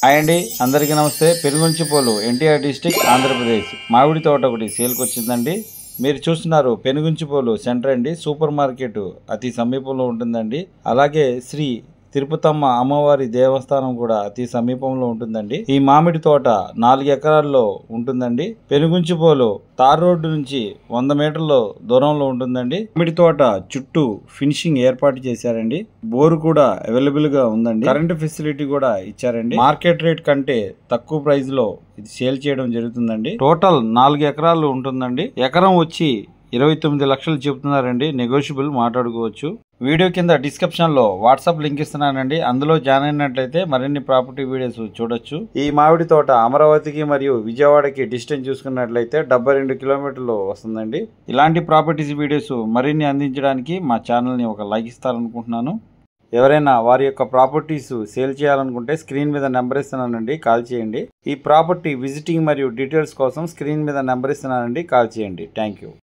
Hi అండి, అందరికీ నమస్తే. పెనుగొంచిపోలు ఎన్టీఆర్ డిస్టిక్ ఆంధ్రప్రదేశ్. మామిడి తోట ఒకటి సేల్కి వచ్చిందండి. మీరు చూస్తున్నారు పెనుగొంచిపోలు సెంటర్ అండి. సూపర్ మార్కెట్ అతి సమీపంలో ఉంటుందండి. అలాగే శ్రీ తిరుపతమ్మ అమ్మవారి దేవస్థానం కూడా అతి సమీపంలో ఉంటుందండి. ఈ మామిడి తోట 4 ఎకరాల్లో ఉంటుందండి. పెనుగొంచిపోలు తార్ రోడ్డు నుంచి 100 మీటర్ల దూరంలో ఉంటుందండి. మామిడి తోట చుట్టూ ఫినిషింగ్ ఏర్పాటు చేశారండి. బోరు కూడా అవైలబుల్ గా ఉందండి. కరెంట్ ఫెసిలిటీ కూడా ఇచ్చారండి. మార్కెట్ రేట్ కంటే తక్కువ ప్రైస్ లో ఇది సేల్ చేయడం జరుగుతుందండి. టోటల్ 4 ఎకరాలు ఉంటుందండి. ఎకరం వచ్చి 29 లక్షలు చెబుతున్నారండి. నెగోషియబుల్ మాట్లాడుకోవచ్చు. వీడియో కింద డిస్క్రిప్షన్ లో వాట్సాప్ లింక్ ఇస్తున్నానండి. అందులో జాయిన్ అయినట్లయితే మరిన్ని ప్రాపర్టీ వీడియోస్ చూడొచ్చు. ఈ మామిడి తోట అమరావతికి మరియు విజయవాడకి డిస్టెన్స్ చూసుకున్నట్లయితే 72 కిలోమీటర్లు వస్తుందండి. ఇలాంటి ప్రాపర్టీస్ వీడియోస్ మరిన్ని అందించడానికి మా ఛానల్ని ఒక లైక్ ఇస్తారనుకుంటున్నాను. ఎవరైనా వారి యొక్క ప్రాపర్టీస్ సేల్ చేయాలనుకుంటే స్క్రీన్ మీద నెంబర్ ఇస్తున్నానండి, కాల్ చేయండి. ఈ ప్రాపర్టీ విజిటింగ్ మరియు డీటెయిల్స్ కోసం స్క్రీన్ మీద నెంబర్ ఇస్తున్నానండి, కాల్ చేయండి. Thank you.